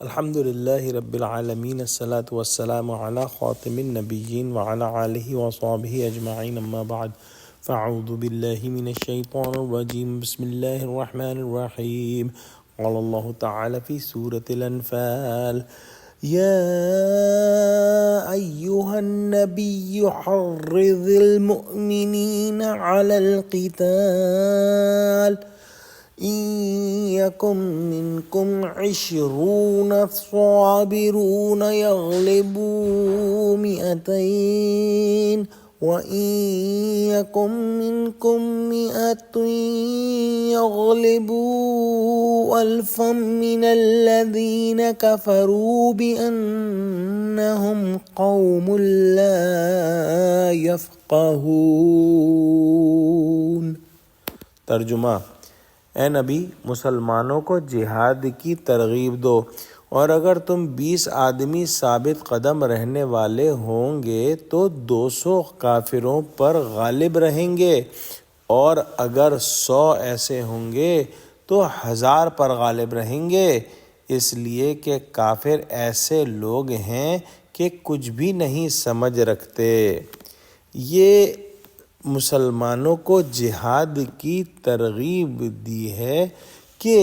الحمد لله رب العالمين الصلاة والسلام على خاتم النبيين وعلى آله وصحبه أجمعين أما بعد فأعوذ بالله من الشيطان الرجيم بسم الله الرحمن الرحيم قال الله تعالى في سورة الأنفال يا أيها النبي حرض المؤمنين على القتال إن يكن منكم 20 صابرون يغلبوا 200 وإن يكن منكم 100 يغلبوا 1000 من الذين كفروا بأنهم قوم لا يفقهون۔ ترجمہ: اے نبی، مسلمانوں کو جہاد کی ترغیب دو، اور اگر تم 20 آدمی ثابت قدم رہنے والے ہوں گے تو 200 کافروں پر غالب رہیں گے، اور اگر 100 ایسے ہوں گے تو 1000 پر غالب رہیں گے، اس لیے کہ کافر ایسے لوگ ہیں کہ کچھ بھی نہیں سمجھ رکھتے۔ یہ مسلمانوں کو جہاد کی ترغیب دی ہے کہ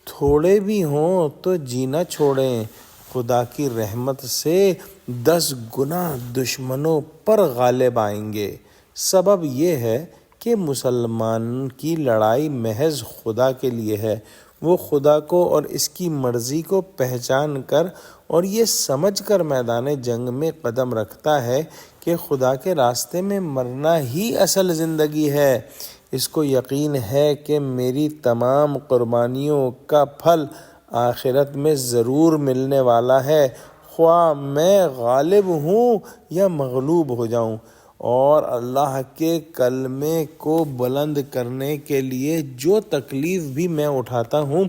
تھوڑے بھی ہوں تو جینا چھوڑیں، خدا کی رحمت سے 10 گنا دشمنوں پر غالب آئیں گے۔ سبب یہ ہے کہ مسلمان کی لڑائی محض خدا کے لیے ہے۔ وہ خدا کو اور اس کی مرضی کو پہچان کر اور یہ سمجھ کر میدان جنگ میں قدم رکھتا ہے کہ خدا کے راستے میں مرنا ہی اصل زندگی ہے۔ اس کو یقین ہے کہ میری تمام قربانیوں کا پھل آخرت میں ضرور ملنے والا ہے، خواہ میں غالب ہوں یا مغلوب ہو جاؤں۔ اور اللہ کے کلمے کو بلند کرنے کے لیے جو تکلیف بھی میں اٹھاتا ہوں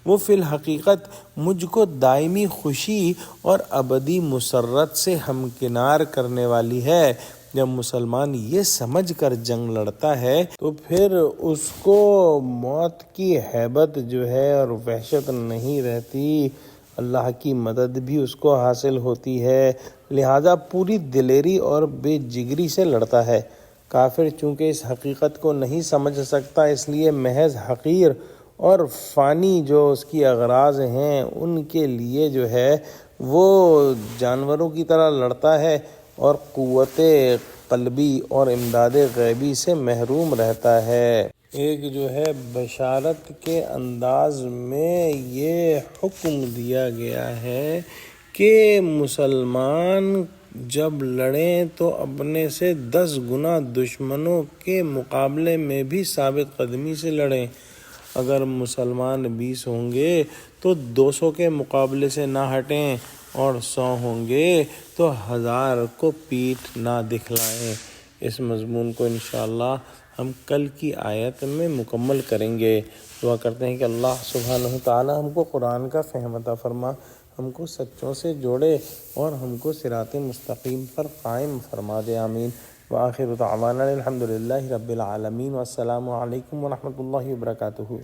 وہ فی الحقیقت مجھ کو دائمی خوشی اور ابدی مسرت سے ہمکنار کرنے والی ہے۔ جب مسلمان یہ سمجھ کر جنگ لڑتا ہے تو پھر اس کو موت کی ہیبت جو ہے اور وحشت نہیں رہتی، اللہ کی مدد بھی اس کو حاصل ہوتی ہے، لہذا پوری دلیری اور بے جگری سے لڑتا ہے۔ کافر چونکہ اس حقیقت کو نہیں سمجھ سکتا، اس لیے محض حقیر اور فانی جو اس کی اغراض ہیں ان کے لیے جو ہے وہ جانوروں کی طرح لڑتا ہے اور قوت قلبی اور امداد غیبی سے محروم رہتا ہے۔ ایک جو ہے بشارت کے انداز میں یہ حکم دیا گیا ہے کہ مسلمان جب لڑیں تو اپنے سے 10 گنا دشمنوں کے مقابلے میں بھی ثابت قدمی سے لڑیں۔ اگر مسلمان 20 ہوں گے تو 200 کے مقابلے سے نہ ہٹیں، اور 100 ہوں گے تو 1000 کو پیٹھ نہ دکھلائیں۔ اس مضمون کو انشاءاللہ ہم کل کی آیت میں مکمل کریں گے۔ دعا کرتے ہیں کہ اللہ سبحانہ تعالی ہم کو قرآن کا فہم عطا فرما، ہم کو سچوں سے جوڑے اور ہم کو صراط مستقیم پر قائم فرما دے، آمین۔ وآخر دعوانا الحمد للہ رب العالمین، والسلام علیکم ورحمۃ اللہ وبرکاتہ۔